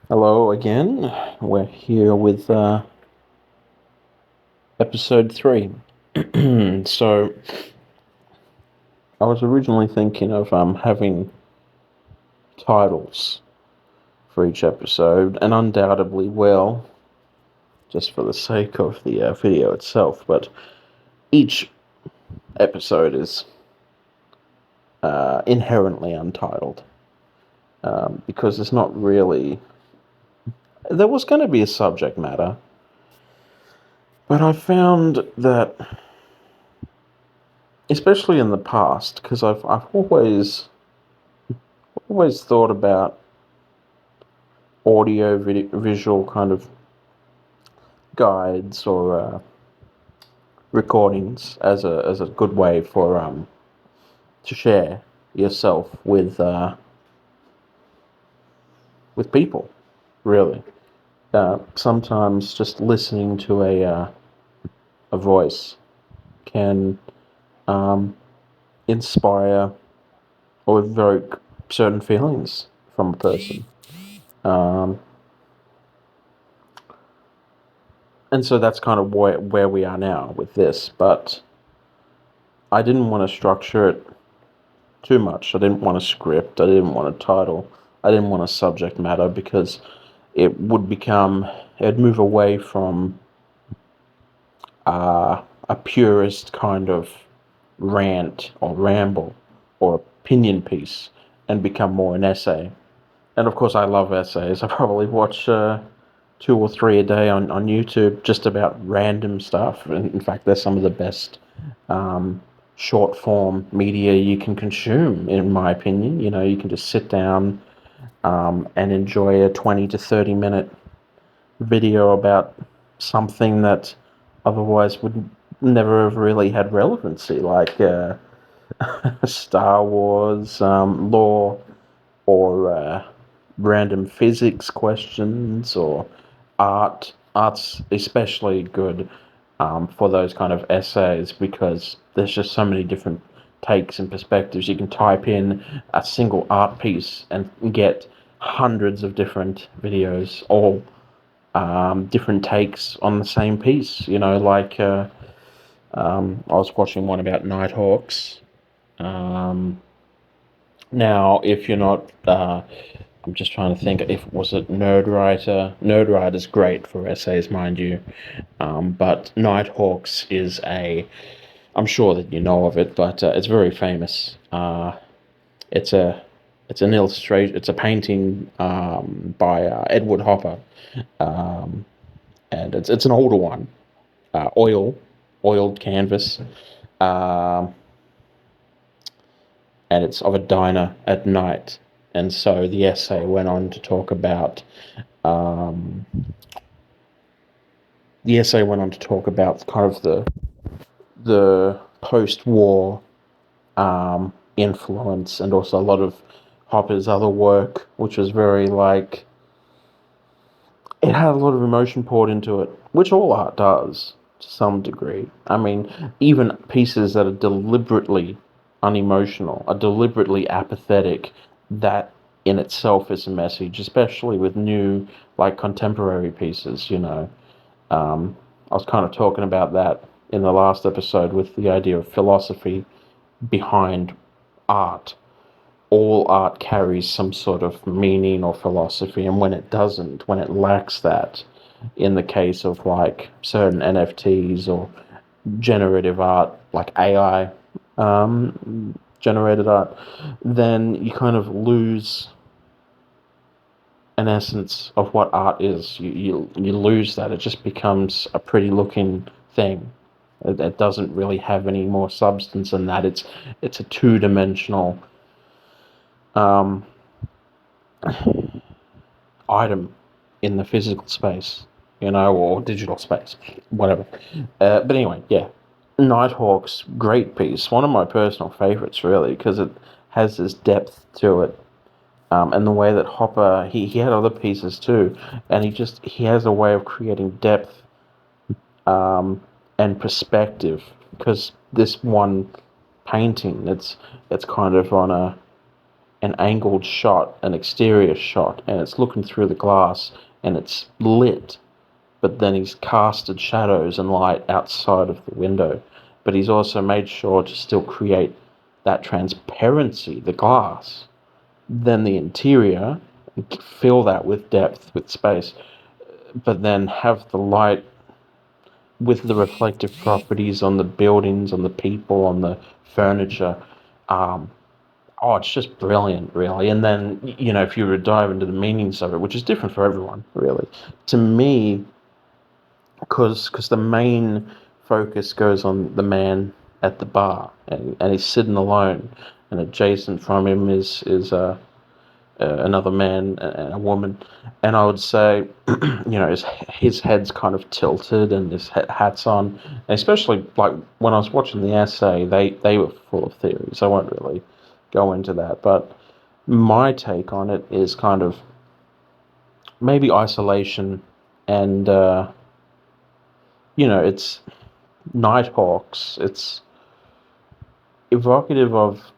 Hello again. We're here with episode 3. So, I was originally thinking of having titles for each episode, and undoubtedly, well, just for the sake of the video itself, but each episode is inherently untitled because there's not really. There was going to be a subject matter, but I found that, especially in the past, because I've always thought about audio visual kind of guides or recordings as a good way for to share yourself with people, really. Sometimes just listening to a voice can inspire or evoke certain feelings from a person. Um, and so that's kind of where we are now with this, but I didn't want to structure it too much. I didn't want a script. I didn't want a title. I didn't want a subject matter because it'd move away from a purist kind of rant or ramble or opinion piece and become more an essay. And of course, I love essays. I probably watch 2 or 3 a day on YouTube just about random stuff. And in fact, they're some of the best short form media you can consume, in my opinion. You know, you can just sit down and enjoy a 20 to 30 minute video about something that otherwise would never have really had relevancy, like Star Wars, lore, or random physics questions, or art. Art's especially good for those kind of essays because there's just so many different takes and perspectives. You can type in a single art piece and get hundreds of different videos, all different takes on the same piece. You know, like I was watching one about Nighthawks. Now, if you're not, I'm just trying to think. If was it Nerdwriter? Nerdwriter's great for essays, mind you, but Nighthawks is a. I'm sure that you know of it, but it's very famous. It's a it's an illustration. It's a painting by Edward Hopper, um, and it's an older one, oiled canvas, um, and it's of a diner at night. And so the essay went on to talk about um, kind of the post-war influence, and also a lot of Hopper's other work, which was very like it had a lot of emotion poured into it, which all art does to some degree. I mean, even pieces that are deliberately unemotional, are deliberately apathetic, that in itself is a message, especially with new, like contemporary pieces, you know. I was kind of talking about that in the last episode with the idea of philosophy behind art. All art carries some sort of meaning or philosophy, and when it doesn't, when it lacks that, in the case of like certain NFTs or generative art, like AI generated art, then you kind of lose an essence of what art is. You lose that. It just becomes a pretty looking thing. It doesn't really have any more substance than that. It's a two-dimensional um, item in the physical space, you know, or digital space, whatever. But anyway, yeah, Nighthawk's great piece, one of my personal favorites, really, because it has this depth to it. And the way that Hopper, he had other pieces too, and he has a way of creating depth and perspective. Because this one painting, it's kind of on an angled shot, an exterior shot, and it's looking through the glass and it's lit, but then he's casted shadows and light outside of the window. But he's also made sure to still create that transparency, the glass. Then the interior, fill that with depth, with space, but then have the light with the reflective properties on the buildings, on the people, on the furniture. Um, oh, it's just brilliant, really. And then, if you were to dive into the meanings of it, which is different for everyone, really, to me, because the main focus goes on the man at the bar, and he's sitting alone, and adjacent from him is another man and a woman, and I would say, his head's kind of tilted and his hat's on, and especially like when I was watching the essay, they were full of theories. I won't really go into that, but my take on it is kind of maybe isolation, and it's Nighthawks. It's evocative of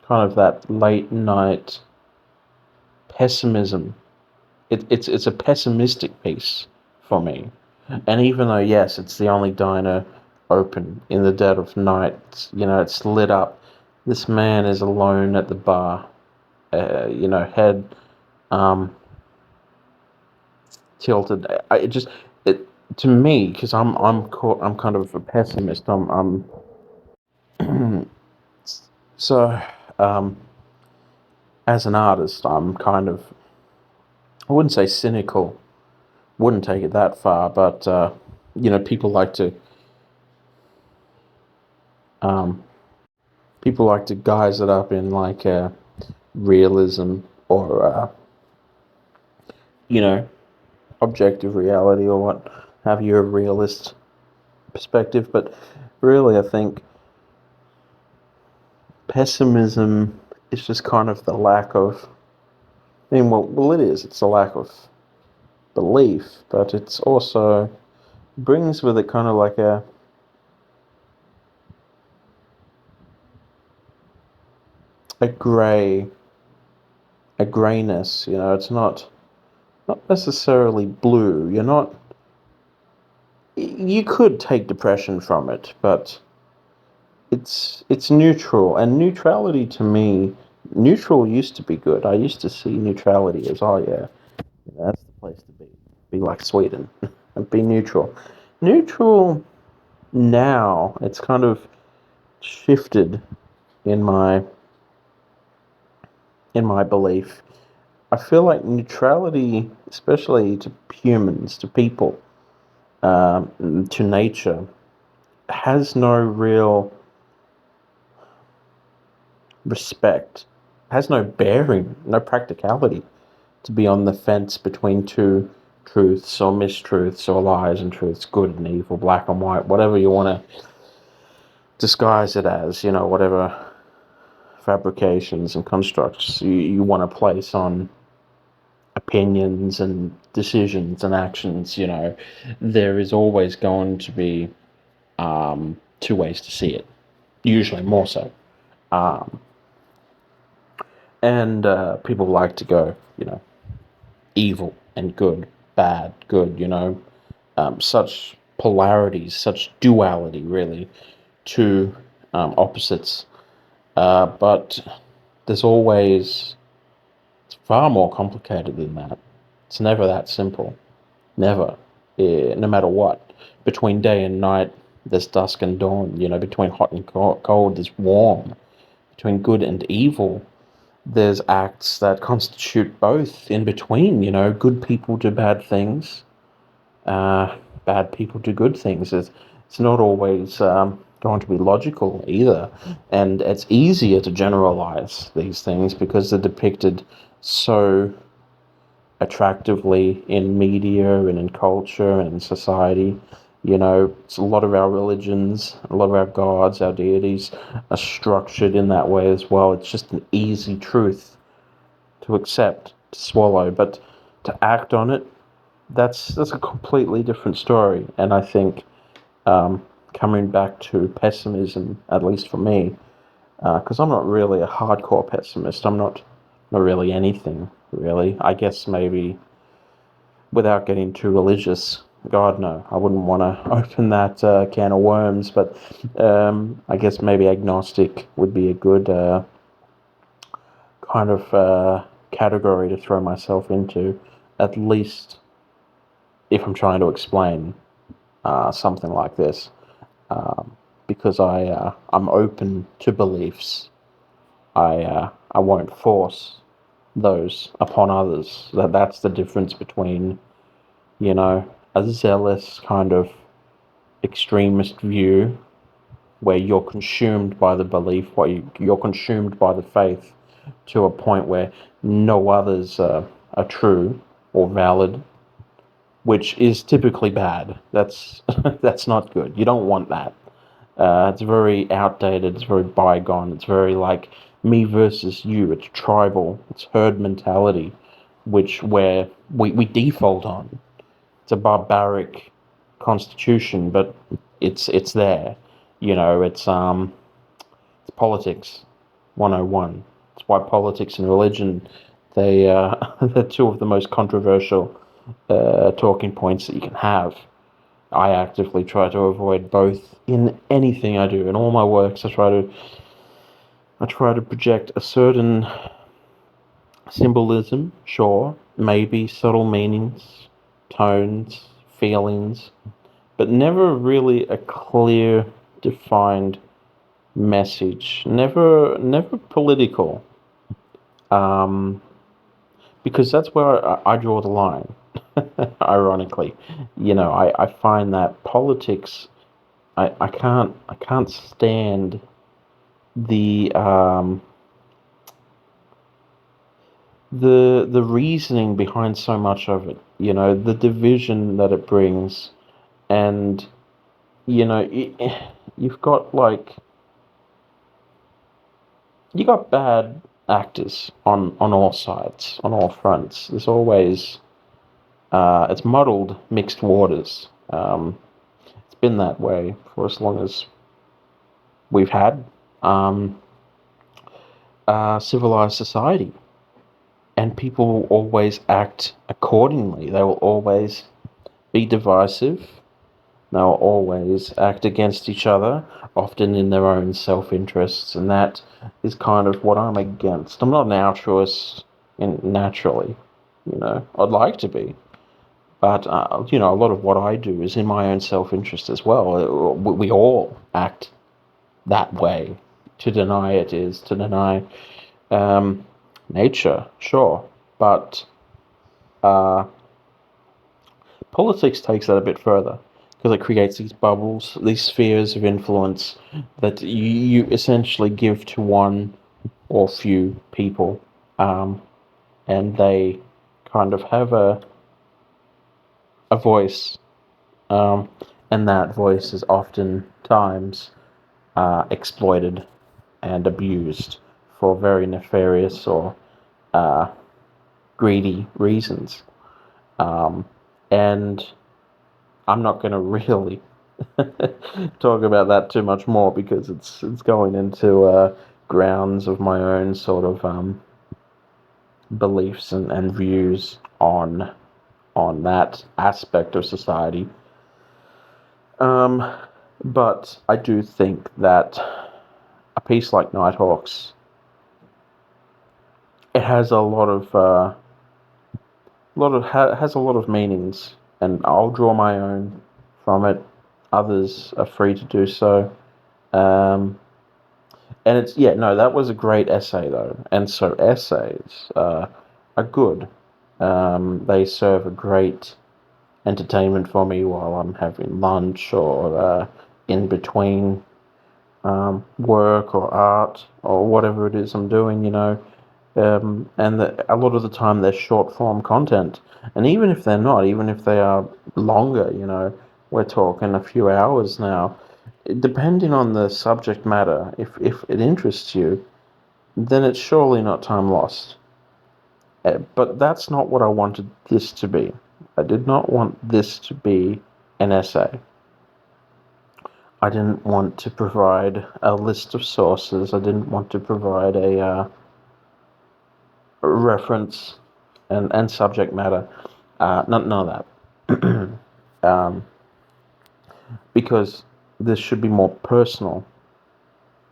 kind of that late night pessimism. It's a pessimistic piece for me. And even though, yes, it's the only diner open in the dead of night, it's lit up. This man is alone at the bar, head um, tilted. It just it to me, because I'm kind of a pessimist. So um, as an artist, I'm kind of, I wouldn't say cynical, wouldn't take it that far, but people like to um, people like to guise it up in like realism or you know objective reality or what have you, a realist perspective. But really, I think pessimism is just kind of the lack of. I mean, well, it is. It's a lack of belief, but it's also brings with it kind of like a grey, a greyness. It's not necessarily blue. You're not. You could take depression from it, but it's neutral, and neutrality to me, neutral used to be good. I used to see neutrality as, oh yeah, that's the place to be like Sweden and be neutral. Neutral now, it's kind of shifted in my belief. I feel like neutrality, especially to humans, to people, to nature, has no real respect, has no bearing, no practicality to be on the fence between two truths or mistruths or lies and truths, good and evil, black and white, whatever you want to disguise it as, whatever fabrications and constructs you want to place on opinions and decisions and actions. There is always going to be two ways to see it, usually more so. Um, and people like to go, evil and good, bad, good, such polarities, such duality, really, to opposites. But there's always, it's far more complicated than that. It's never that simple. Never. No matter what. Between day and night, there's dusk and dawn. Between hot and cold, there's warm. Between good and evil, there's acts that constitute both in between. Good people do bad things, bad people do good things. It's not always going to be logical either, and it's easier to generalize these things because they're depicted so attractively in media and in culture and in society. It's a lot of our religions, a lot of our gods, our deities are structured in that way as well. It's just an easy truth to accept, to swallow, but to act on it, that's a completely different story. And I think coming back to pessimism, at least for me, Because I'm not really a hardcore pessimist. I'm not really anything, really. I guess maybe without getting too religious, God, no, I wouldn't want to open that can of worms, but I guess maybe agnostic would be a good kind of category to throw myself into, at least if I'm trying to explain something like this, because I'm open to beliefs. I won't force those upon others. That's the difference between, a zealous kind of extremist view where you're consumed by the belief, where you're consumed by the faith to a point where no others are true or valid, which is typically bad. That's that's not good. You don't want that. It's very outdated. It's very bygone. It's very like me versus you. It's tribal. It's herd mentality, which where we default on. It's a barbaric constitution, but it's there. It's politics 101. It's why politics and religion they're two of the most controversial talking points that you can have. I actively try to avoid both in anything I do. In all my works, I try to project a certain symbolism, sure, maybe subtle meanings, tones, feelings, but never really a clear, defined message. Never political. Um, because that's where I draw the line. Ironically, I find that politics. I can't stand the the reasoning behind so much of it. The division that it brings, and you've got you got bad actors on all sides, on all fronts. There's always it's muddled, mixed waters. It's been that way for as long as we've had um, civilized society, and people will always act accordingly. They will always be divisive. They'll always act against each other, often in their own self-interests, and that is kind of what I'm against. I'm not an altruist naturally, I'd like to be, but a lot of what I do is in my own self-interest as well. We all act that way. To deny it is to deny um, nature, sure, but uh, politics takes that a bit further because it creates these bubbles, these spheres of influence that you essentially give to one or few people, um, and they kind of have a voice, um, and that voice is oftentimes exploited and abused for very nefarious or uh, greedy reasons. Um, and I'm not going to really talk about that too much more because it's going into grounds of my own sort of beliefs and views on that aspect of society. Um, but I do think that a piece like Nighthawks, it has a lot of has a lot of meanings, and I'll draw my own from it. Others are free to do so. Um, and it's yeah, no, that was a great essay though, and so essays are good. They serve a great entertainment for me while I'm having lunch or in between work or art or whatever it is I'm doing. And a lot of the time they're short form content, and even if they're not, even if they are longer, we're talking a few hours now. Depending on the subject matter, if it interests you, then it's surely not time lost. But that's not what I wanted this to be. I did not want this to be an essay. I didn't want to provide a list of sources. I didn't want to provide a reference and subject matter. None of that. um, because this should be more personal,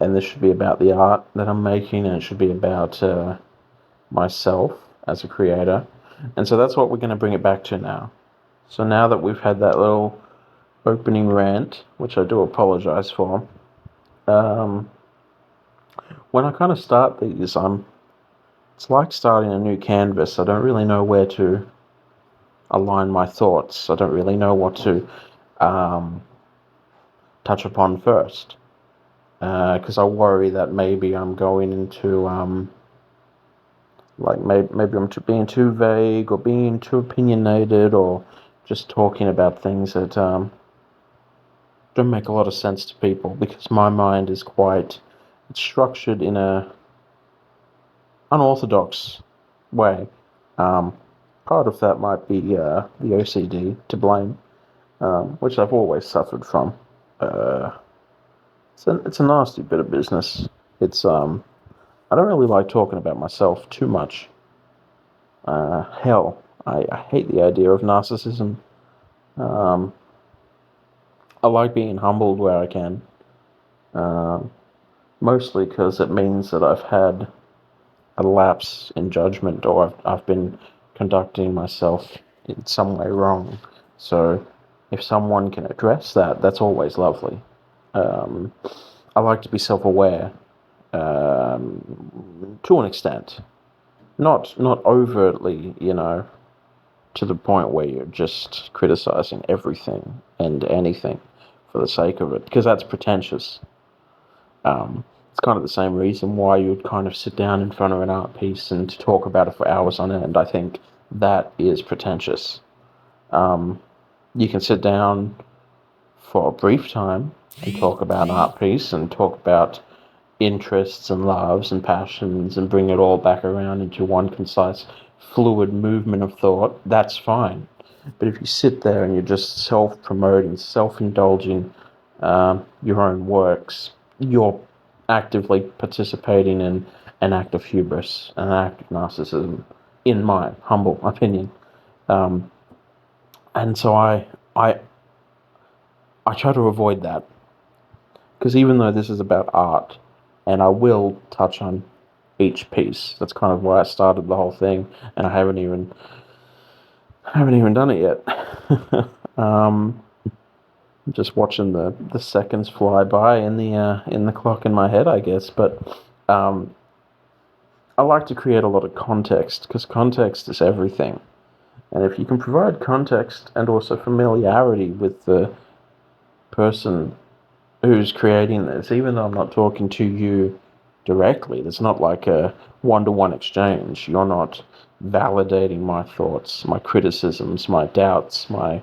and this should be about the art that I'm making, and it should be about myself as a creator. And so that's what we're going to bring it back to now. So now that we've had that little opening rant, which I do apologize for, um, when I kind of start these, it's like starting a new canvas. I don't really know where to align my thoughts. I don't really know what to um, touch upon first, because I worry that maybe I'm going into like maybe I'm being too vague or being too opinionated or just talking about things that don't make a lot of sense to people, because my mind is quite it's structured in a unorthodox way. Um, Part of that might be the OCD to blame, which I've always suffered from. Uh, it's a nasty bit of business. It's I don't really like talking about myself too much. Hell, I hate the idea of narcissism. Um, I like being humbled where I can, uh, mostly because it means that I've had a lapse in judgment, or I've been conducting myself in some way wrong. So if someone can address that, that's always lovely. Um, I like to be self-aware, to an extent, not overtly, to the point where you're just criticizing everything and anything for the sake of it, because that's pretentious. It's kind of the same reason why you'd kind of sit down in front of an art piece and to talk about it for hours on end. I think that is pretentious. You can sit down for a brief time and talk about an art piece and talk about interests and loves and passions and bring it all back around into one concise, fluid movement of thought. That's fine. But if you sit there and you're just self-promoting, self-indulging your own works, you're actively participating in an act of hubris, an act of narcissism, in my humble opinion. Um, and so I, I try to avoid that, because even though this is about art, and I will touch on each piece, that's kind of why I started the whole thing, and I haven't even done it yet. um, just watching the seconds fly by in the clock in my head, I guess. But um, I like to create a lot of context, because context is everything. And if you can provide context and also familiarity with the person who's creating this, even though I'm not talking to you directly, it's not like a one-to-one exchange. You're not validating my thoughts, my criticisms, my doubts, my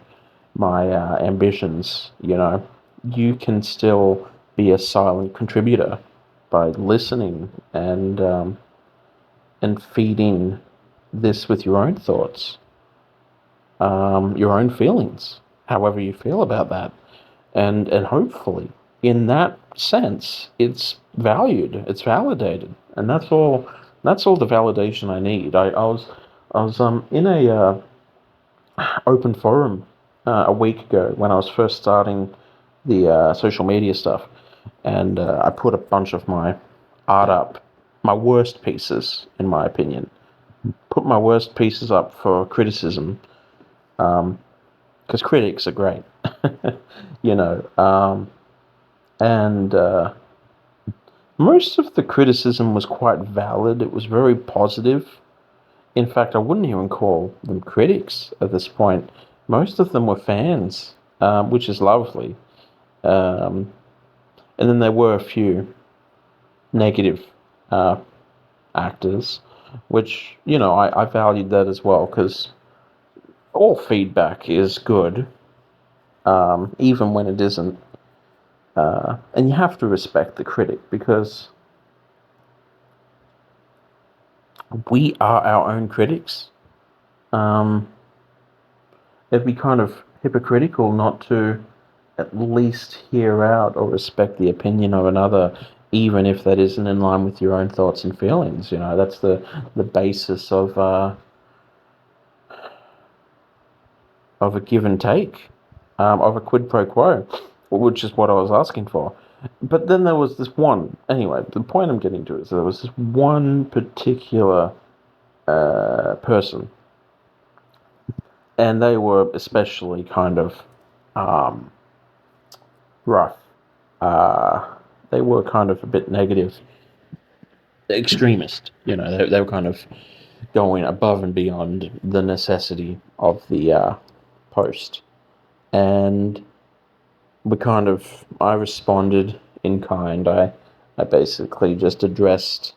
ambitions. You can still be a silent contributor by listening and feeding this with your own thoughts, your own feelings, however you feel about that, and hopefully, in that sense, it's valued, it's validated, and that's all. That's all the validation I need. I was in a open forum a week ago when I was first starting the social media stuff, and I put a bunch of my art up, my worst pieces, in my opinion. Put my worst pieces up for criticism, because critics are great, you know. And most of the criticism was quite valid. It was very positive. In fact, I wouldn't even call them critics at this point. Most of them were fans, which is lovely. Um, and then there were a few negative uh, actors, which, I valued that as well, because all feedback is good, even when it isn't. And you have to respect the critic, because we are our own critics. Um, It'd be kind of hypocritical not to at least hear out or respect the opinion of another, even if that isn't in line with your own thoughts and feelings. That's the basis of a give and take, of a quid pro quo, which is what I was asking for. But then there was this one. Anyway, the point I'm getting to is there was this one particular person, and they were especially kind of um, rough. Uh, they were kind of a bit negative, extremist. They were kind of going above and beyond the necessity of the post, and I responded in kind. I basically just addressed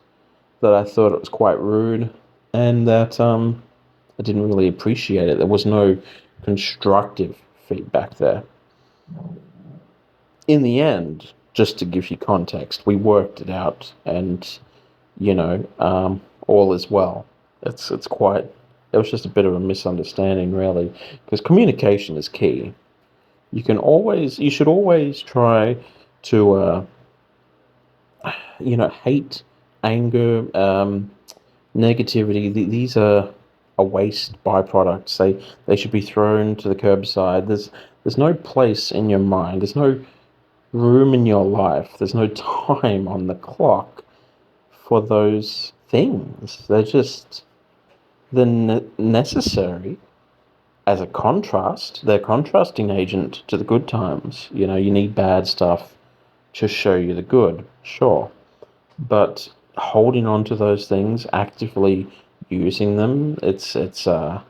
that I thought it was quite rude, and that I didn't really appreciate it. There was no constructive feedback there. In the end, just to give you context, we worked it out, and all is well. It's quite. It was just a bit of a misunderstanding, really, because communication is key. You should always try to, hate, anger, negativity. These are a waste byproducts. They should be thrown to the curbside. There's no place in your mind. There's no room in your life. There's no time on the clock for those things. They're necessary as a contrast. They're contrasting agent to the good times. You need bad stuff to show you the good, sure. But holding on to those things, actively using them, that's a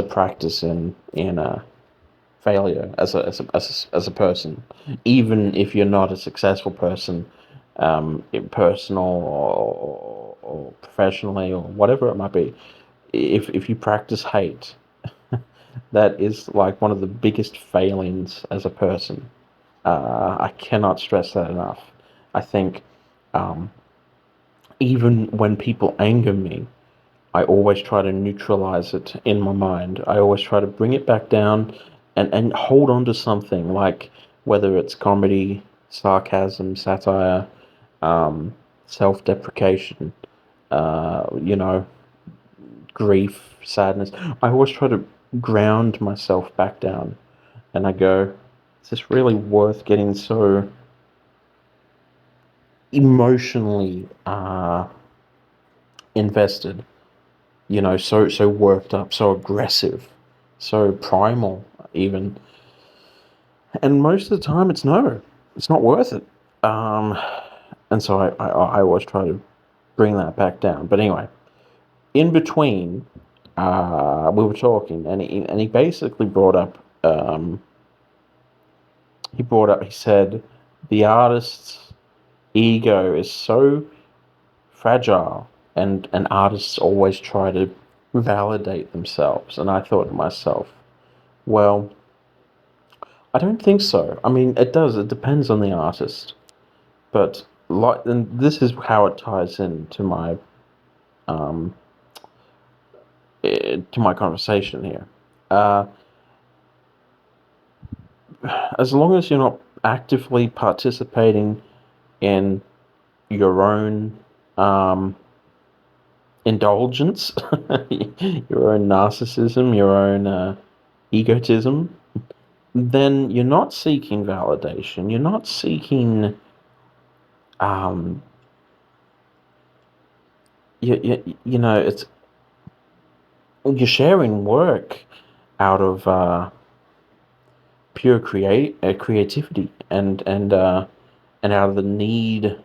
practice in failure as a person. Even if you're not a successful person, in personal or professionally or whatever it might be, if you practice hate, that is like one of the biggest failings as a person. I cannot stress that enough. I think um, even when people anger me, I always try to neutralize it in my mind. I always try to bring it back down and hold on to something, like whether it's comedy, sarcasm, satire, self deprecation, you know, grief, sadness. I always try to ground myself back down, and I go, is this really worth getting so emotionally invested? So worked up, so aggressive, so primal, even. And most of the time, it's not worth it. Um, and so I always try to bring that back down. But anyway, in between, we were talking, and he basically brought up, he said, the artist's ego is so fragile, and artists always try to validate themselves. And I thought to myself, well, I don't think so. I mean, it does. It depends on the artist, but and this is how it ties into um, to my conversation here. Uh, as long as you're not actively participating in your own indulgence, your own narcissism, your own egotism, then you're not seeking validation. You're not seeking um, it's you're sharing work out of pure creativity and out of the need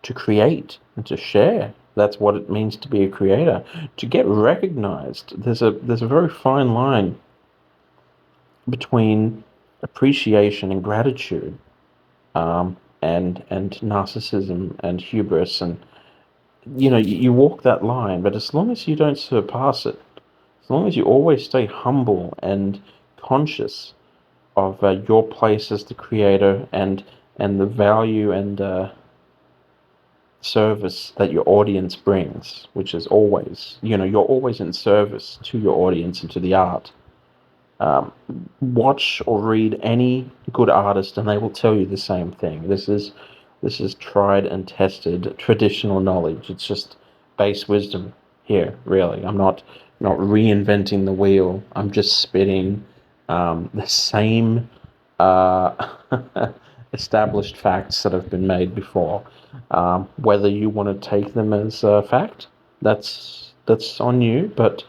to create and to share. That's what it means to be a creator. To get recognized, there's a very fine line between appreciation and gratitude, and narcissism and hubris, and you walk that line. But as long as you don't surpass it, as long as you always stay humble and conscious of your place as the creator, and the value and service that your audience brings, which is always, you're always in service to your audience and to the art. Um, Watch or read any good artist, and they will tell you the same thing. This is tried and tested traditional knowledge. It's just base wisdom here, really. I'm not reinventing the wheel. I'm just spitting the same uh, established facts that have been made before. Whether you want to take them as a fact, that's on you. But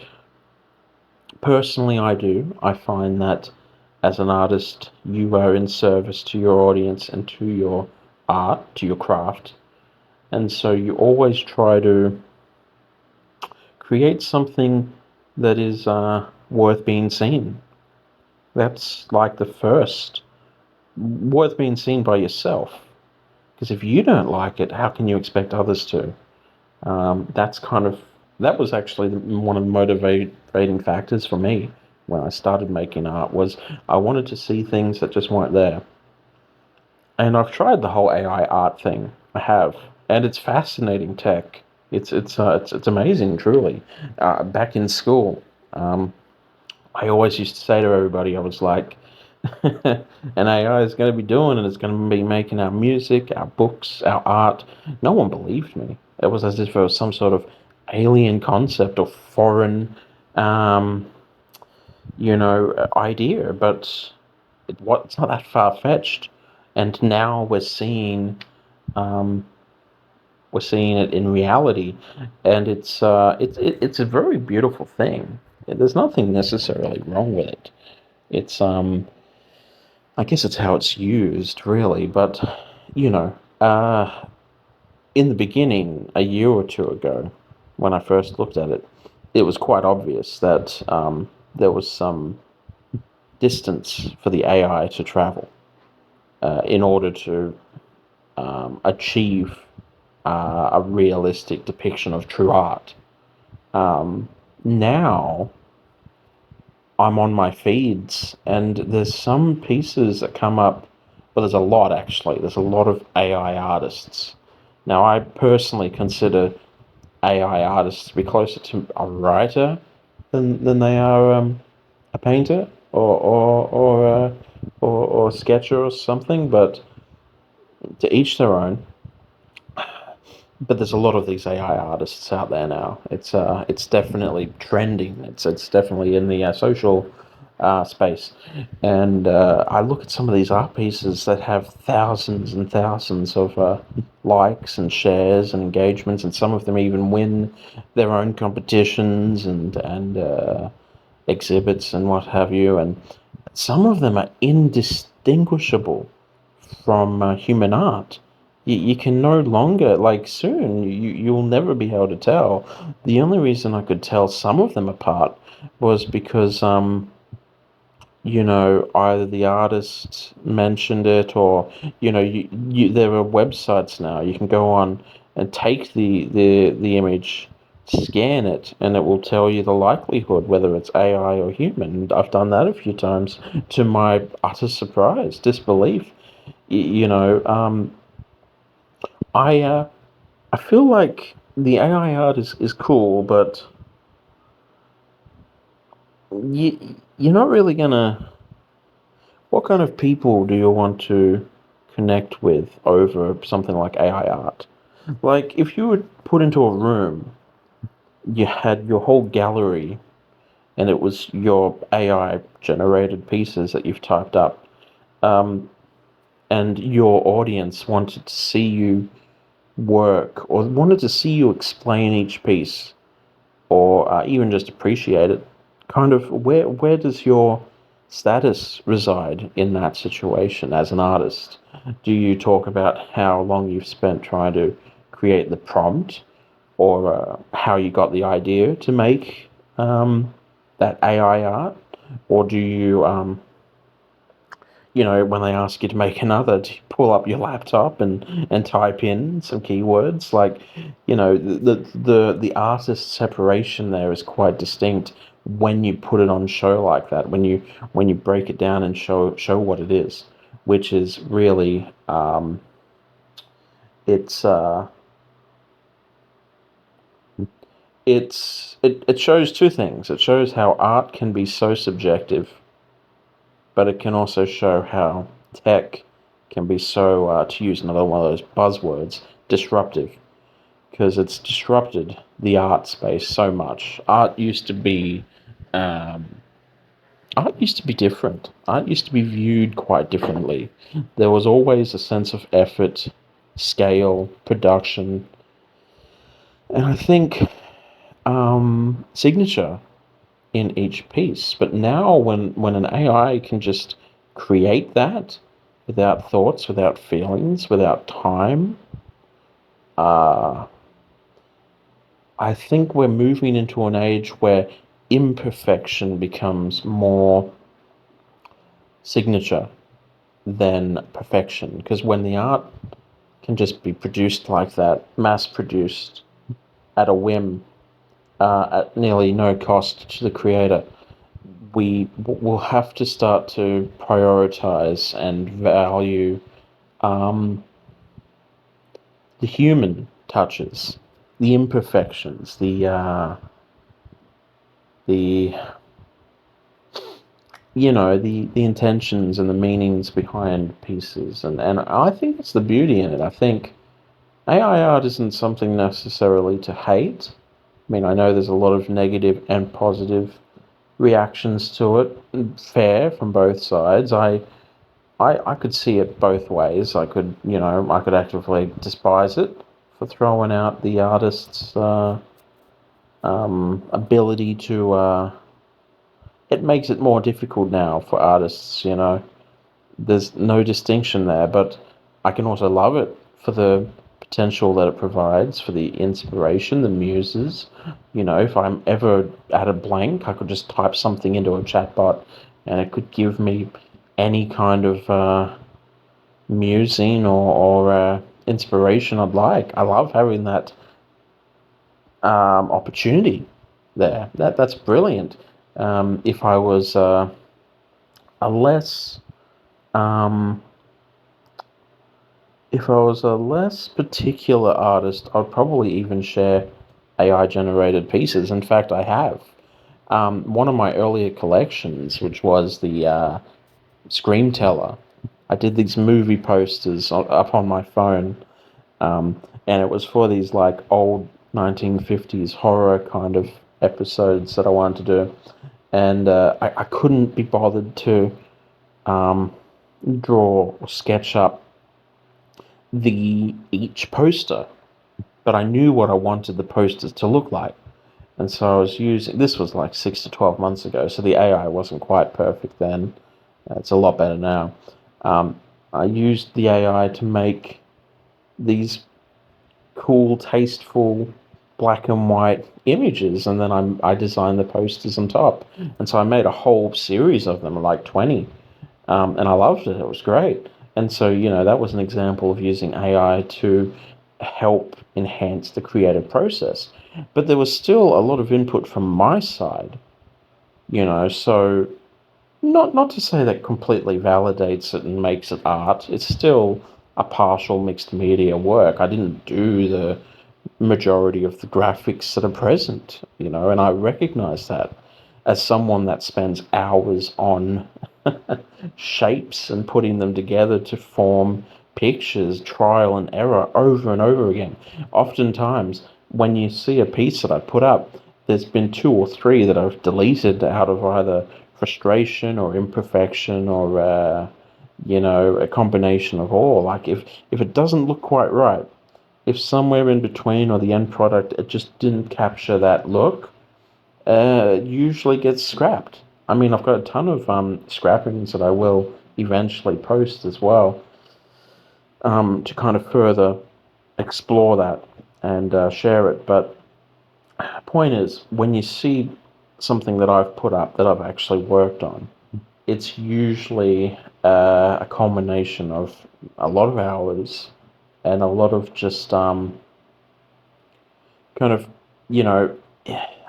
personally, I do. I find that as an artist, you are in service to your audience and to your art, to your craft. And so you always try to create something that is worth being seen. That's like the first, worth being seen by yourself. Because if you don't like it, how can you expect others to? That's kind of, that was actually one of the motivating factors for me when I started making art, was I wanted to see things that just weren't there. And I've tried the whole AI art thing. I have, and it's fascinating tech. It's amazing, truly. Back in school, um, I always used to say to everybody, I was like, an AI is going to be doing it. It's going to be making our music, our books, our art. No one believed me. It was as if it was some sort of alien concept or foreign, um, idea. But it's not that far fetched. And now um, we're seeing it in reality, and it's a very beautiful thing. There's nothing necessarily wrong with it. It's I guess it's how it's used, really. But you know, uh, in the beginning, a year or two ago, when I first looked at it, it was quite obvious that there was some distance for the AI to travel in order to achieve a realistic depiction of true art. Um, Now I'm on my feeds, and there's some pieces that come up, but there's a lot actually. There's a lot of AI artists. Now, I personally consider AI artists to be closer to a writer than they are a painter or sketcher or something. But to each their own. But there's a lot of these AI artists out there now. It's definitely trending. It's definitely in the social space, and I look at some of these art pieces that have thousands and thousands of likes and shares and engagements, and some of them even win their own competitions and exhibits and what have you. And some of them are indistinguishable from human art. You can no longer, like, soon you'll never be able to tell. The only reason I could tell some of them apart was because either the artist mentioned it, or there are websites now you can go on and take the image, scan it, and it will tell you the likelihood whether it's AI or human. And I've done that a few times, to my utter surprise, disbelief. I feel like the AI art is cool, but you're not really gonna. What kind of people do you want to connect with over something like AI art? Like, if you were put into a room, you had your whole gallery, and it was your AI generated pieces that you've typed up, um, and your audience wanted to see you work or wanted to see you explain each piece, or even just appreciate it. Kind of, where does your status reside in that situation as an artist? Do you talk about how long you've spent trying to create the prompt, or how you got the idea to make that AI art, or do you when they ask you to make another, to pull up your laptop and type in some keywords? Like, the artist separation there is quite distinct when you put it on show like that, when you break it down and show what it is, which is really it's it shows two things. It shows how art can be so subjective, but it can also show how tech can be so, to use another one of those buzzwords, disruptive, because it's disrupted the art space so much. Um, art used to be different. Art used to be viewed quite differently. There was always a sense of effort, scale, production, and I think signature in each piece. But now, when an AI can just create that without thoughts, without feelings, without time, uh, I think we're moving into an age where imperfection becomes more signature than perfection. Because when the art can just be produced like that, mass produced at a whim, at nearly no cost to the creator, we will have to start to prioritize and value um, the human touches, the imperfections, the the intentions and the meanings behind pieces, and I think it's the beauty in it. I think AI art isn't something necessarily to hate. I mean, I know there's a lot of negative and positive reactions to it, fair from both sides. I could see it both ways. I could actively despise it for throwing out the artist's ability to. It makes it more difficult now for artists. There's no distinction there, but I can also love it for the potential that it provides, for the inspiration, the muses. If I'm ever at a blank, I could just type something into a chatbot, and it could give me any kind of musing or inspiration I'd like. I love having that opportunity there. That's brilliant. If I was a less um, if I was a less particular artist, I'd probably even share AI generated pieces. In fact, I have. One of my earlier collections, which was the Scream Teller, I did these movie posters up on my phone, and it was for these like old 1950s horror kind of episodes that I wanted to do. And I couldn't be bothered to um, draw or sketch up the each poster, but I knew what I wanted the posters to look like. And so I was using, this was like 6 to 12 months ago, so the AI wasn't quite perfect then. It's a lot better now. I used the AI to make these cool, tasteful black and white images, and then I designed the posters on top. And so I made a whole series of them, like 20, and I loved it. It was great. And so, that was an example of using AI to help enhance the creative process. But there was still a lot of input from my side, so not to say that completely validates it and makes it art. It's still a partial mixed media work. I didn't do the majority of the graphics that are present, and I recognize that as someone that spends hours on shapes and putting them together to form pictures, trial and error over and over again. Oftentimes, when you see a piece that I put up, there's been two or three that I've deleted out of either frustration or imperfection or a combination of all. Like if it doesn't look quite right, if somewhere in between or the end product it just didn't capture that look, it usually gets scrapped. I mean, I've got a ton of scrappings that I will eventually post as well, to kind of further explore that and share it. But point is, when you see something that I've put up that I've actually worked on, it's usually a culmination of a lot of hours and a lot of just kind of, you know,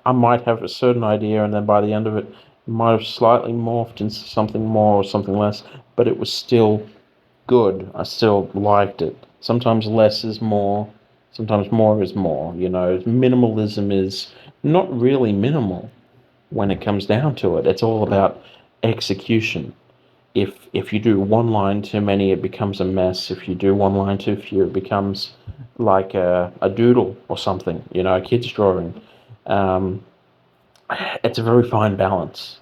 I might have a certain idea, and then by the end of it, it might have slightly morphed into something more or something less, but it was still good. I still liked it. Sometimes less is more, sometimes more is more. Minimalism is not really minimal when it comes down to it. It's all about execution. If you do one line too many, it becomes a mess. If you do one line too few, it becomes like a doodle or something, a kid's drawing. Um, it's a very fine balance.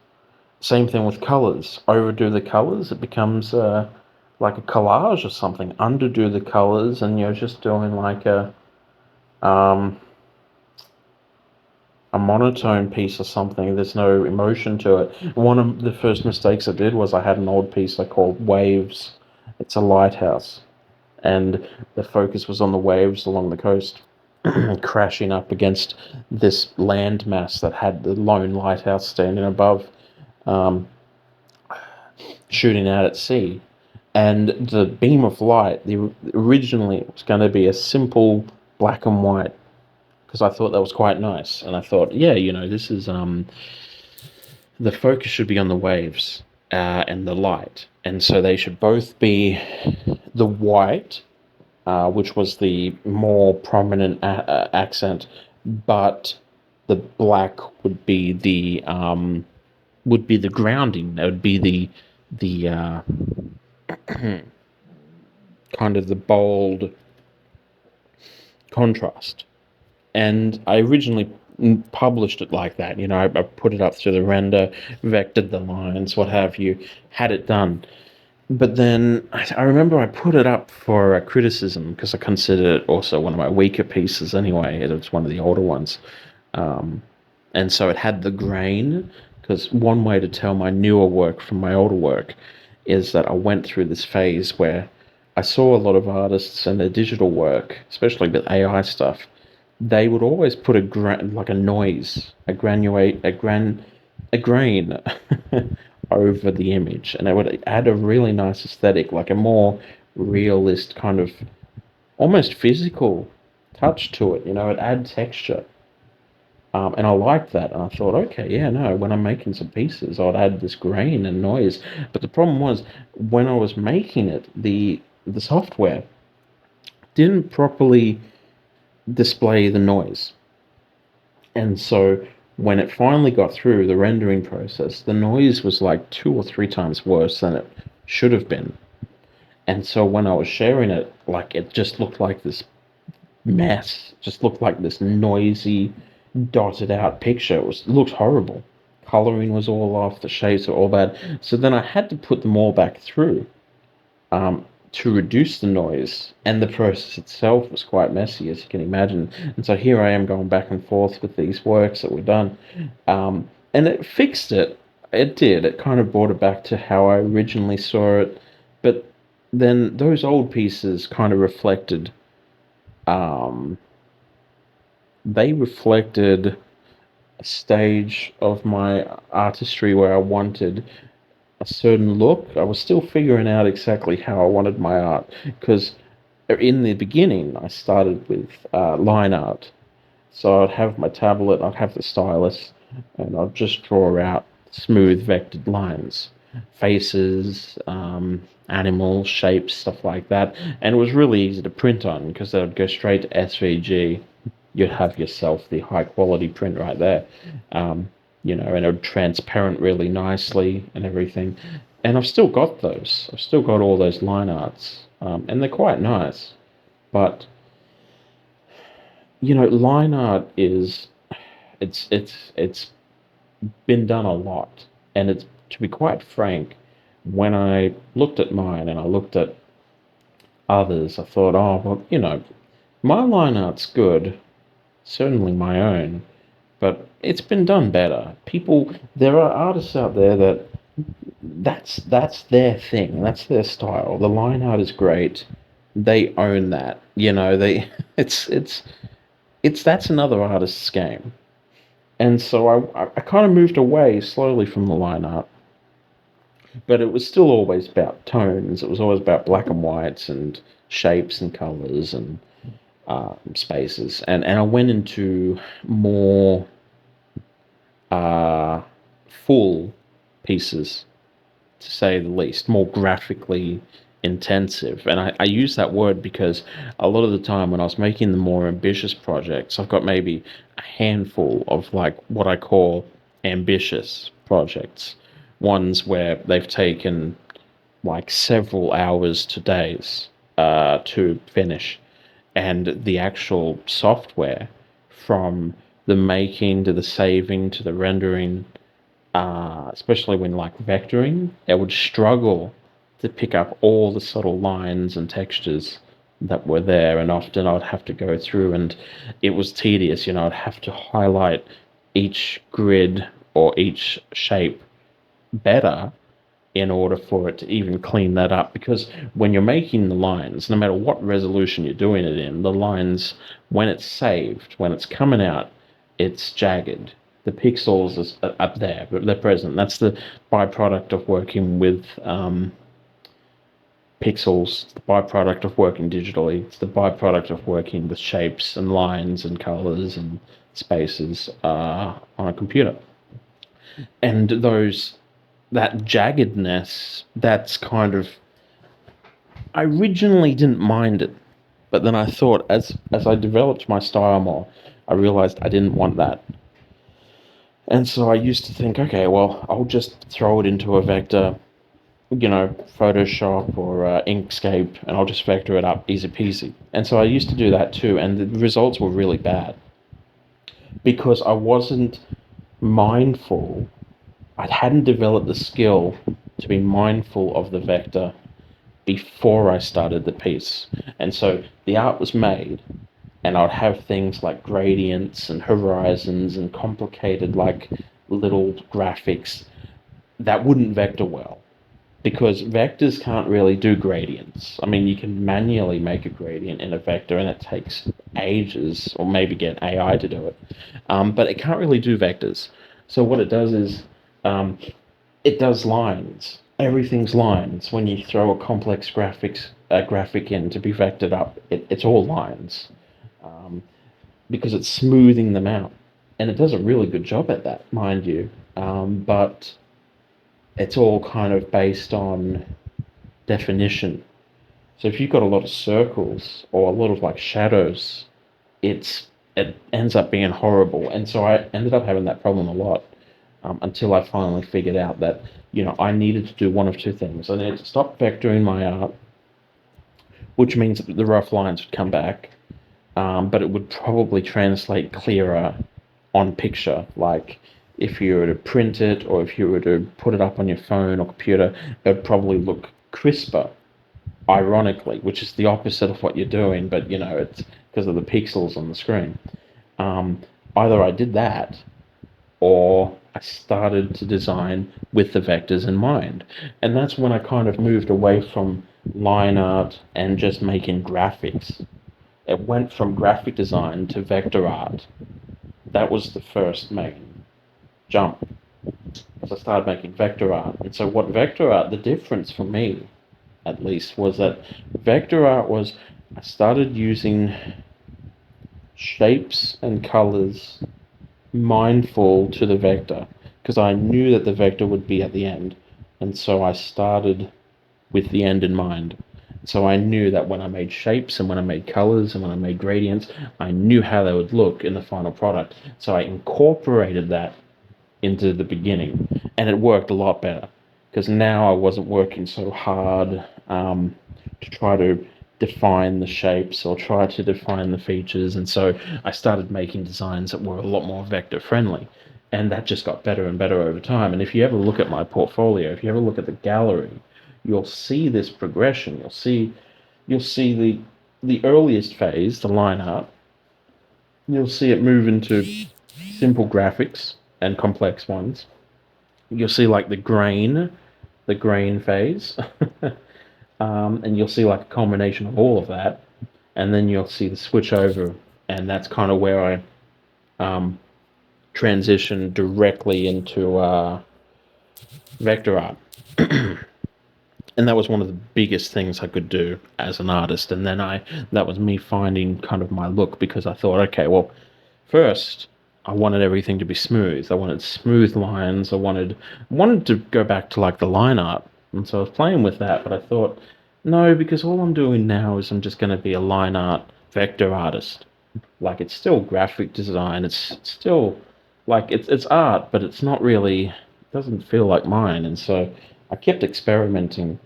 Same thing with colors. Overdo the colors, it becomes like a collage or something. Underdo the colors, and you're just doing like um, a monotone piece or something. There's no emotion to it. One of the first mistakes I did was I had an old piece I called Waves. It's a lighthouse, and the focus was on the waves along the coast, crashing up against this landmass that had the lone lighthouse standing above, um, shooting out at sea. And the beam of light, originally it was going to be a simple black and white, because I thought that was quite nice. And I thought, yeah, this is the focus should be on the waves and the light, and so they should both be the white, which was the more prominent accent, but the black would be the grounding. That would be the kind of the bold contrast. And I originally published it like that. I put it up through the render, vectored the lines, what have you, had it done. But then I remember I put it up for a criticism because I considered it also one of my weaker pieces anyway. It was one of the older ones. Um, and so it had the grain, because one way to tell my newer work from my older work is that I went through this phase where I saw a lot of artists and their digital work, especially with AI stuff. They would always put like a noise, a grain over the image, and it would add a really nice aesthetic, like a more realist kind of almost physical touch to it. It add texture. And I liked that, and I thought, okay, yeah, no, when I'm making some pieces, I'd add this grain and noise. But the problem was, when I was making it, the software didn't properly display the noise. And so when it finally got through the rendering process, the noise was like 2 or 3 times worse than it should have been. And so when I was sharing it, like it just looked like this mess, just looked like this noisy, dotted out picture. It looked horrible. Coloring was all off, the shapes were all bad. So then I had to put them all back through, um, to reduce the noise, and the process itself was quite messy, as you can imagine. And so here I am going back and forth with these works that were done, and it fixed it. It did. It kind of brought it back to how I originally saw it, but then those old pieces kind of um, reflected a stage of my artistry where I wanted a certain look. I was still figuring out exactly how I wanted my art, because in the beginning I started with line art. So I'd have my tablet, I'd have the stylus, and I'd just draw out smooth vectored lines, faces, animals, shapes, stuff like that. And it was really easy to print on because they would go straight to SVG. You'd have yourself the high quality print right there. And it would transparent really nicely and everything. And I've still got those. I've still got all those line arts, and they're quite nice. But line art is it's been done a lot, and it's, to be quite frank, when I looked at mine and I looked at others, I thought, oh well, my line art's good, certainly my own, but it's been done better. There are artists out there that's their thing, that's their style. The line art is great. They own that. They it's that's another artist's game. And so I kind of moved away slowly from the line art, but it was still always about tones. It was always about black and whites and shapes and colors and spaces. And I went into more uh, full pieces, to say the least, more graphically intensive. And I use that word because a lot of the time when I was making the more ambitious projects, I've got maybe a handful of like what I call ambitious projects, ones where they've taken like several hours to days to finish. And the actual software, from the making to the saving to the rendering, especially when like vectoring, it would struggle to pick up all the subtle lines and textures that were there. And often I'd have to go through, and it was tedious. I'd have to highlight each grid or each shape better in order for it to even clean that up. Because when you're making the lines, no matter what resolution you're doing it in, the lines, when it's saved, when it's coming out, it's jagged. The pixels are up there, but they're present. That's the byproduct of working with pixels. It's the byproduct of working digitally. It's the byproduct of working with shapes and lines and colors and spaces on a computer. And that jaggedness, that's kind of, I originally didn't mind it, but then I thought, as I developed my style more, I realized I didn't want that. And so I used to think, okay, well, I'll just throw it into a vector, Photoshop or Inkscape, and I'll just vector it up, easy peasy. And so I used to do that too, and the results were really bad because I wasn't mindful. I hadn't developed the skill to be mindful of the vector before I started the piece. And so the art was made, and I'd have things like gradients and horizons and complicated, like, little graphics that wouldn't vector well, because vectors can't really do gradients. I mean, you can manually make a gradient in a vector, and it takes ages, or maybe get AI to do it. But it can't really do vectors. So what it does is, um, it does lines. Everything's lines. When you throw a complex graphic in to be vectored up, it's all lines, um, because it's smoothing them out, and it does a really good job at that, mind you. But it's all kind of based on definition. So if you've got a lot of circles or a lot of like shadows, it ends up being horrible. And so I ended up having that problem a lot, until I finally figured out that I needed to do one of two things. I needed to stop vectoring my art, which means that the rough lines would come back, but it would probably translate clearer on picture. Like, if you were to print it or if you were to put it up on your phone or computer, it would probably look crisper, ironically, which is the opposite of what you're doing, but it's because of the pixels on the screen. Um, Either I did that, or I started to design with the vectors in mind. And that's when I kind of moved away from line art and just making graphics. It went from graphic design to vector art. That was the first main jump. So I started making vector art. And so what vector art, the difference for me at least, was that vector art was, I started using shapes and colors mindful to the vector, because I knew that the vector would be at the end. And so I started with the end in mind. So I knew that when I made shapes and when I made colors and when I made gradients, I knew how they would look in the final product. So I incorporated that into the beginning, and it worked a lot better, because now I wasn't working so hard, to try to define the shapes or try to define the features. And so I started making designs that were a lot more vector friendly, and that just got better and better over time. And if you ever look at my portfolio, if you ever look at the gallery, you'll see this progression. You'll see the earliest phase, the line art. You'll see it move into simple graphics and complex ones. You'll see like the grain phase, and you'll see like a combination of all of that, and then you'll see the switch over, and that's kind of where I transition directly into vector art. And that was one of the biggest things I could do as an artist. And then that was me finding kind of my look, because I thought, okay, well, first I wanted everything to be smooth. I wanted smooth lines. I wanted to go back to like the line art. And so I was playing with that, but I thought, no, because all I'm doing now is I'm just going to be a line art vector artist. Like, it's still graphic design. It's still like it's art, but it's not really, it doesn't feel like mine. And so I kept experimenting.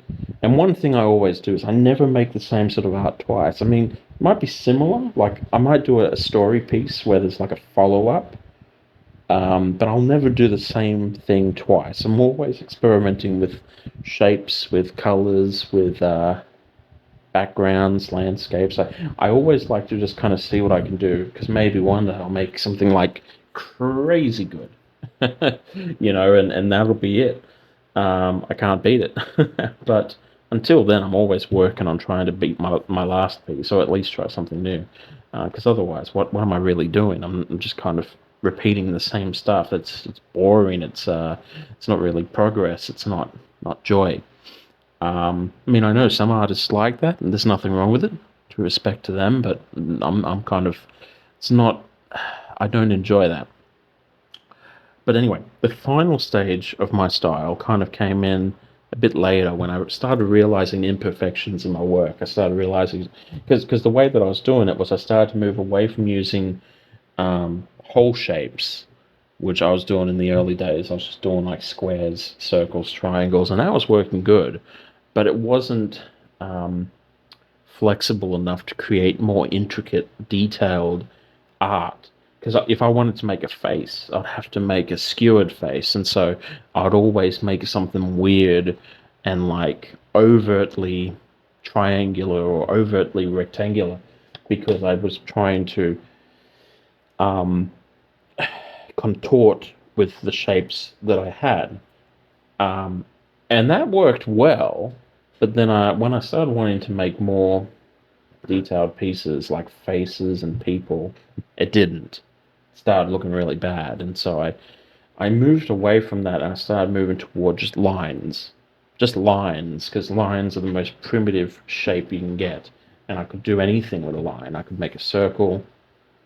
And one thing I always do is I never make the same sort of art twice. I mean, it might be similar. Like, I might do a story piece where there's like a follow up, but I'll never do the same thing twice. I'm always experimenting with shapes, with colors, with backgrounds, landscapes. I always like to just kind of see what I can do because maybe one day I'll make something like crazy good, and that'll be it. I can't beat it. But until then, I'm always working on trying to beat my last piece, or at least try something new. Because otherwise, what am I really doing? I'm just kind of repeating the same stuff. It's boring. It's not really progress. It's not joy. I mean, I know some artists like that, and there's nothing wrong with it. To respect to them, but I'm kind of it's not. I don't enjoy that. But anyway, the final stage of my style kind of came in a bit later when I started realizing imperfections in my work. I started realizing because the way that I was doing it was I started to move away from using whole shapes, which I was doing in the early days. I was just doing like squares, circles, triangles, and that was working good, but it wasn't flexible enough to create more intricate, detailed art. Because if I wanted to make a face, I'd have to make a skewered face, and so I'd always make something weird and like overtly triangular or overtly rectangular because I was trying to um, contort with the shapes that I had. Um, and that worked well, but then when I started wanting to make more detailed pieces like faces and people, it didn't. It started looking really bad, and so I moved away from that and I started moving toward just lines, because lines are the most primitive shape you can get, and I could do anything with a line. I could make a circle,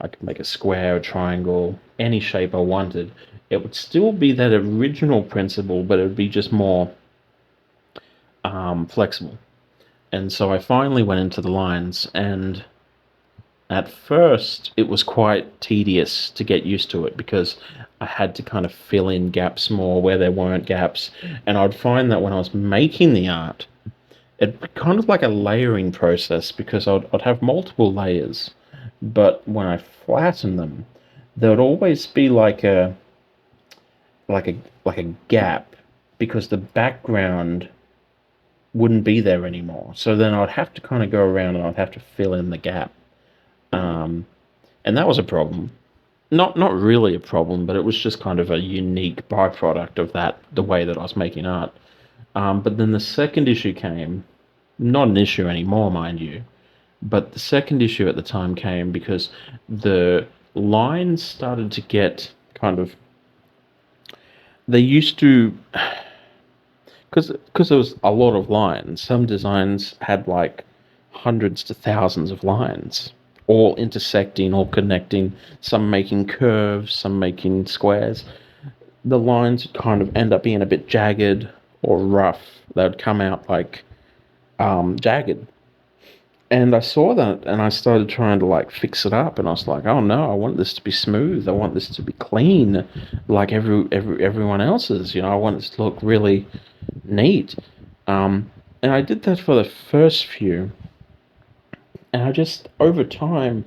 I could make a square, a triangle, any shape I wanted. It would still be that original principle, but it would be just more flexible. And so I finally went into the lines, and at first it was quite tedious to get used to it because I had to kind of fill in gaps more where there weren't gaps. And I'd find that when I was making the art, it'd be kind of like a layering process because I'd have multiple layers, but when I flatten them, there would always be like a like a gap because the background wouldn't be there anymore. So then I'd have to kind of go around and I'd have to fill in the gap. Um, and that was a problem. Not really a problem, but it was just kind of a unique byproduct of the way that I was making art. But then the second issue came, not an issue anymore, mind you, but the second issue at the time came because the lines started to get kind of. They used to, because there was a lot of lines. Some designs had like hundreds to thousands of lines, all intersecting, all connecting. Some making curves, some making squares. The lines would kind of end up being a bit jagged or rough. They would come out like jagged. And I saw that and I started trying to like fix it up, and I was like, oh no, I want this to be smooth. I want this to be clean like everyone else's. I want this to look really neat. And I did that for the first few, and I just over time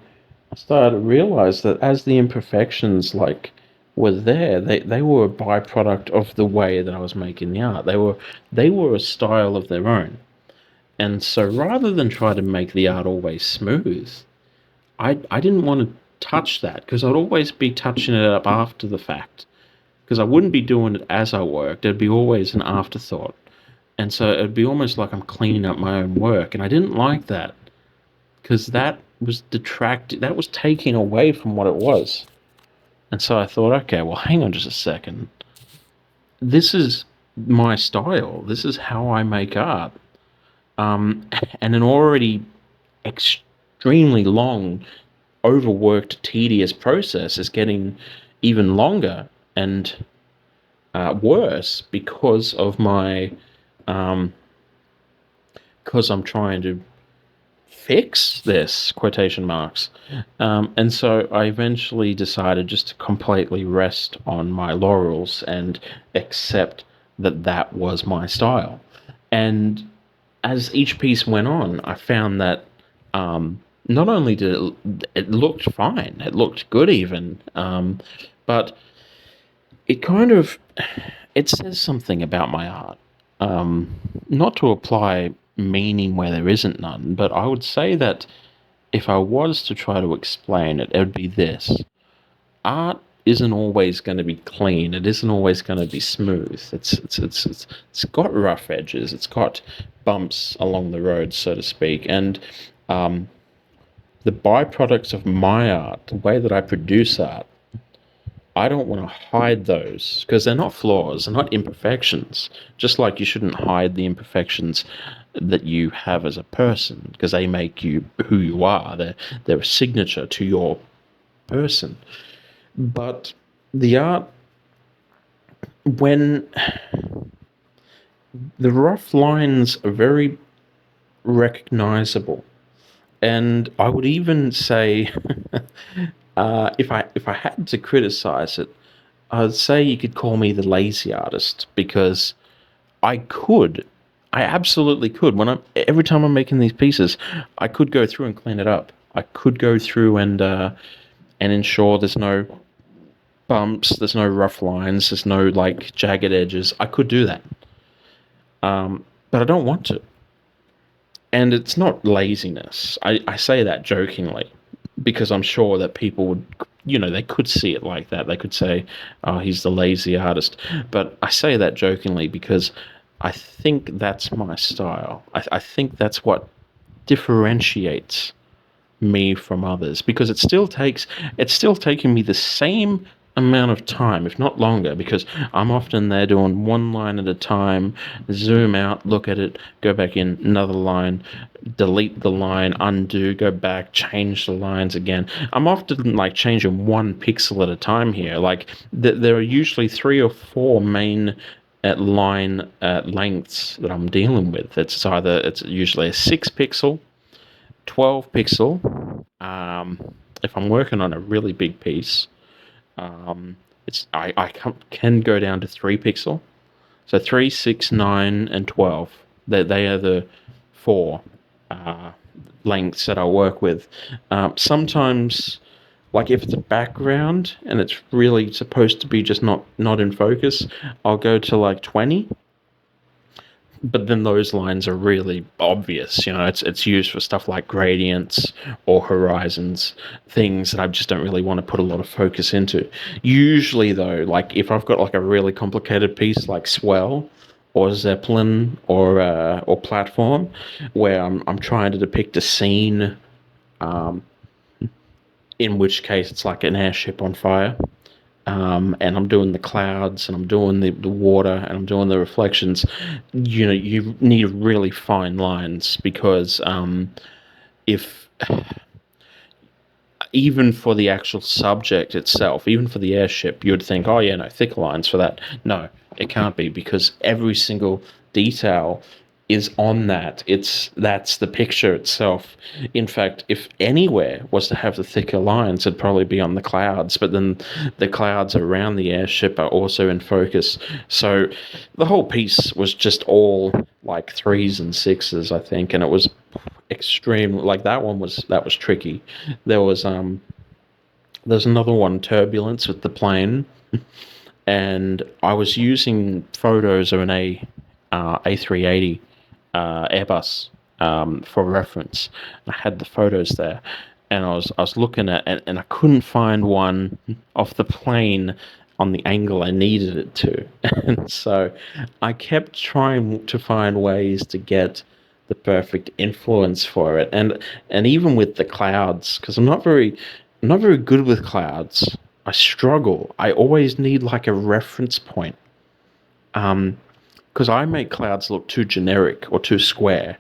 I started to realize that as the imperfections like were there, they were a byproduct of the way that I was making the art. They were a style of their own. And so rather than try to make the art always smooth, I didn't want to touch that because I'd always be touching it up after the fact. Because I wouldn't be doing it as I worked, it'd be always an afterthought. And so it'd be almost like I'm cleaning up my own work. And I didn't like that because that was detracting, that was taking away from what it was. And so I thought, okay, well, hang on just a second. This is my style. This is how I make art. And an already extremely long, overworked, tedious process is getting even longer and worse because I'm trying to fix this quotation marks. And so I eventually decided just to completely rest on my laurels and accept that that was my style. And as each piece went on, I found that not only did it looked fine, it looked good even, but it kind of it says something about my art. Not to apply meaning where there isn't none, but I would say that if I was to try to explain it, it would be this: art isn't always going to be clean. It isn't always going to be smooth. It's got rough edges. It's got bumps along the road, so to speak. And um, the byproducts of my art, the way that I produce art, I don't want to hide those because they're not flaws, they're not imperfections. Just like you shouldn't hide the imperfections that you have as a person because they make you who you are. They're a signature to your person. But the art, when the rough lines are very recognizable, and I would even say, if I had to criticize it, I'd say you could call me the lazy artist because I could, I absolutely could. Every time I'm making these pieces, I could go through and clean it up. I could go through and ensure there's no bumps, there's no rough lines, there's no like jagged edges. I could do that, but I don't want to. And it's not laziness. I say that jokingly because I'm sure that people would, they could see it like that. They could say, oh, he's the lazy artist. But I say that jokingly because I think that's my style. I think that's what differentiates me from others because it's still taking me the same amount of time, if not longer, because I'm often there doing one line at a time, zoom out, look at it, go back in, another line, delete the line, undo, go back, change the lines again. I'm often like changing one pixel at a time here. Like there are usually 3 or 4 main line lengths that I'm dealing with. It's usually a 6 pixel, 12 pixel. If I'm working on a really big piece, I can go down to 3 pixel. So 3, 6, 9, and 12. They are the 4 uh, lengths that I work with. Sometimes, like if it's a background and it's really supposed to be just not in focus, I'll go to like 20, but then those lines are really obvious. It's used for stuff like gradients or horizons, things that I just don't really want to put a lot of focus into. Usually, though, like if I've got like a really complicated piece like Swell or Zeppelin or Platform, where I'm trying to depict a scene, in which case it's like an airship on fire. And I'm doing the clouds and I'm doing the water and I'm doing the reflections. You need really fine lines because if even for the actual subject itself, even for the airship, you would think, oh yeah, no, thicker lines for that. No, it can't be because every single detail is on that. That's the picture itself. In fact, if anywhere was to have the thicker lines, it'd probably be on the clouds. But then the clouds around the airship are also in focus. So the whole piece was just all like 3s and 6s, I think, and it was extreme. Like that was tricky. There's another one, Turbulence, with the plane, and I was using photos of an A380 Airbus for reference. I had the photos there, and I was looking at it, and I couldn't find one of the plane on the angle I needed it to, and so I kept trying to find ways to get the perfect influence for it, and even with the clouds, because I'm not very good with clouds. I struggle. I always need like a reference point. Because I make clouds look too generic or too square,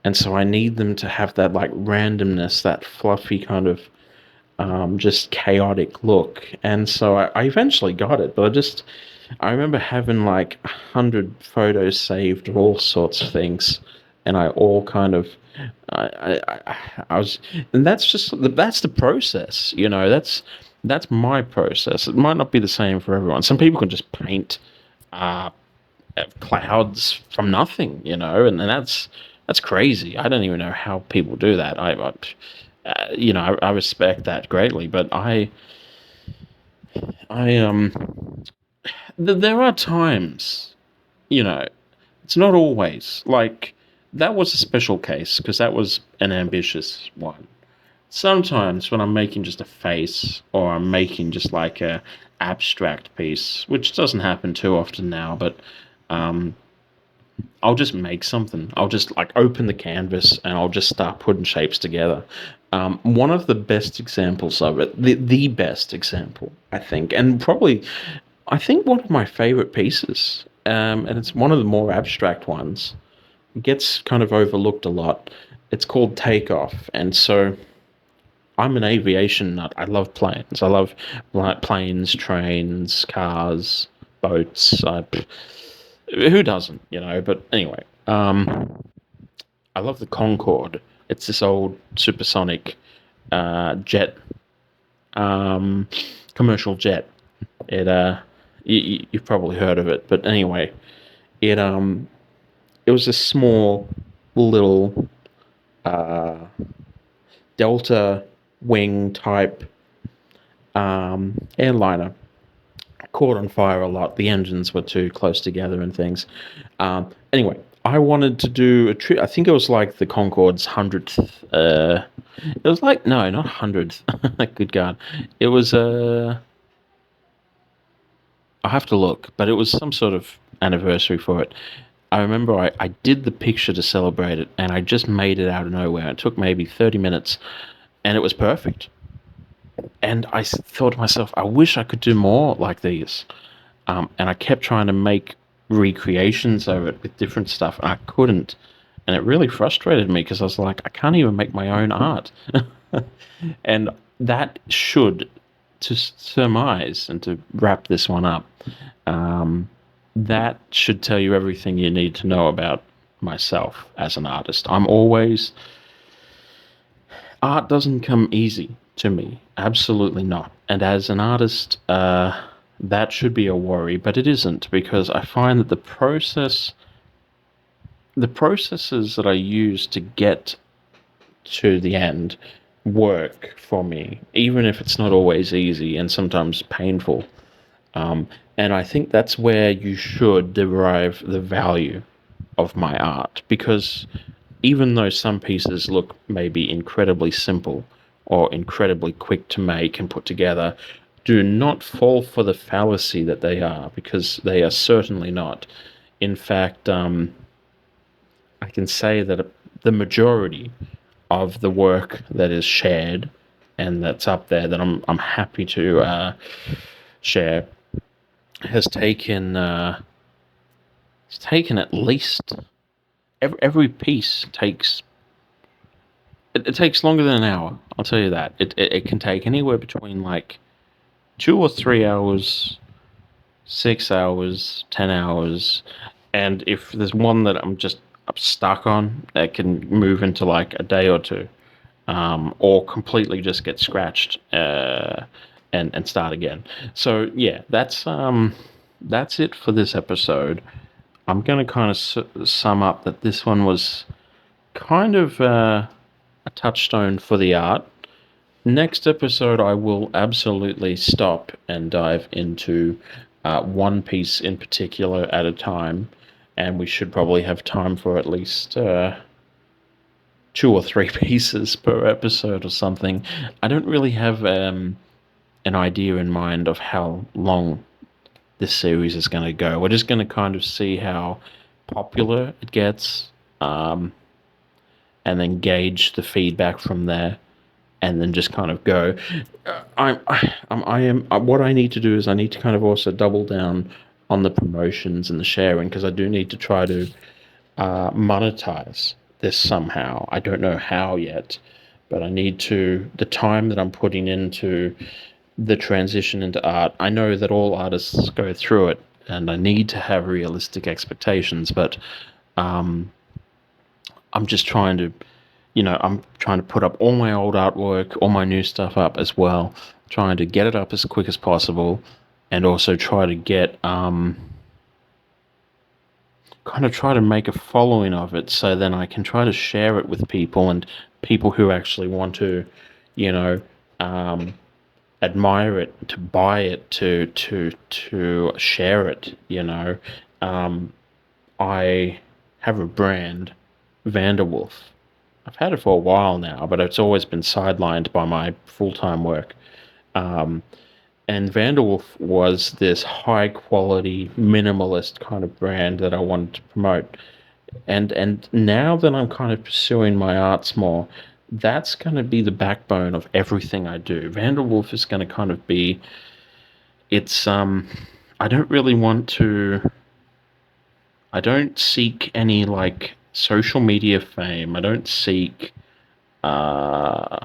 and so I need them to have that like randomness, that fluffy kind of just chaotic look. And so I eventually got it, but I remember having like 100 photos saved of all sorts of things, and I all kind of I was, and that's the process. That's my process. It might not be the same for everyone. Some people can just paint clouds from nothing, and that's crazy. I don't even know how people do that. I respect that greatly, but I there are times, you know, it's not always like that was a special case because that was an ambitious one. Sometimes when I'm making just a face or I'm making just like a abstract piece, which doesn't happen too often now, but um, I'll just make something. I'll just like open the canvas and I'll just start putting shapes together. One of the best examples of it, the best example, I think, and probably, I think one of my favorite pieces, and it's one of the more abstract ones, gets kind of overlooked a lot. It's called Takeoff, and so I'm an aviation nut. I love planes. I love like planes, trains, cars, boats. Who doesn't, But anyway, I love the Concorde. It's this old supersonic jet, um, commercial jet. You've probably heard of it, but anyway, it was a small little uh, delta wing type airliner. Caught on fire a lot. The engines were too close together and things. Anyway, I wanted to do a trip. I think it was like the Concorde's 100th. It was like, no, not 100th. Good God. It was, I have to look, but it was some sort of anniversary for it. I remember I did the picture to celebrate it, and I just made it out of nowhere. It took maybe 30 minutes, and it was perfect. And I thought to myself, I wish I could do more like these. And I kept trying to make recreations of it with different stuff, and I couldn't. And it really frustrated me because I was like, I can't even make my own art. And that should, to surmise and to wrap this one up, um, that should tell you everything you need to know about myself as an artist. Art doesn't come easy to me. Absolutely not. And as an artist, that should be a worry, but it isn't because I find that the processes that I use to get to the end work for me, even if it's not always easy and sometimes painful. And I think that's where you should derive the value of my art because even though some pieces look maybe incredibly simple or incredibly quick to make and put together, do not fall for the fallacy that they are because they are certainly not. In fact, I can say that the majority of the work that is shared and that's up there that I'm happy to share has taken it's taken at least every piece takes it takes longer than an hour. I'll tell you that it can take anywhere between like 2 or 3 hours, 6 hours, 10 hours, and if there's one that I'm stuck on, that can move into like a day or two, or completely just get scratched and start again. So yeah, that's it for this episode. I'm going to kind of sum up that this one was kind of a touchstone for the art. Next episode, I will absolutely stop and dive into one piece in particular at a time, and we should probably have time for at least 2 or 3 pieces per episode or something. I don't really have an idea in mind of how long this series is going to go. We're just going to kind of see how popular it gets, and then gauge the feedback from there, and then just kind of go. What I need to do is I need to kind of also double down on the promotions and the sharing because I do need to try to monetize this somehow. I don't know how yet, but I need to. The time that I'm putting into the transition into art, I know that all artists go through it, and I need to have realistic expectations, but I'm just trying to, I'm trying to put up all my old artwork, all my new stuff up as well, trying to get it up as quick as possible, and also try to get kind of try to make a following of it, so then I can try to share it with people, and people who actually want to, you know, um, admire it, to buy it, to share it. Um, I have a brand, Vanderwolf. I've had it for a while now, but it's always been sidelined by my full time work. Um, and Vanderwolf was this high quality, minimalist kind of brand that I wanted to promote. And now that I'm kind of pursuing my arts more, that's going to be the backbone of everything I do. Vanderwolf is going to kind of be, it's I don't really want to, I don't seek any like social media fame. I don't seek uh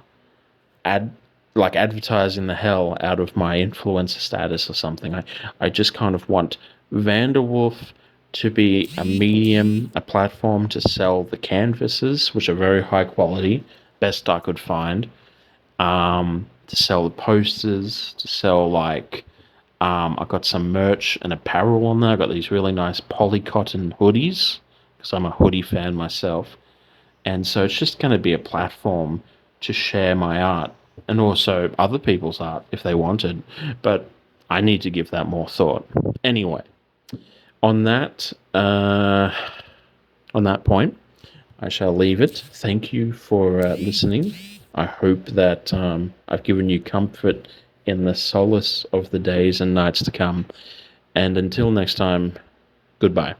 ad like advertising the hell out of my influencer status or something. I just kind of want Vanderwolf to be a medium, a platform to sell the canvases, which are very high quality, best I could find. To sell the posters, to sell like I got some merch and apparel on there. I got these really nice poly cotton hoodies because I'm a hoodie fan myself. And so it's just going to be a platform to share my art and also other people's art if they wanted. But I need to give that more thought. Anyway, on that uh, on that point, I shall leave it. Thank you for listening. I hope that I've given you comfort in the solace of the days and nights to come. And until next time, goodbye.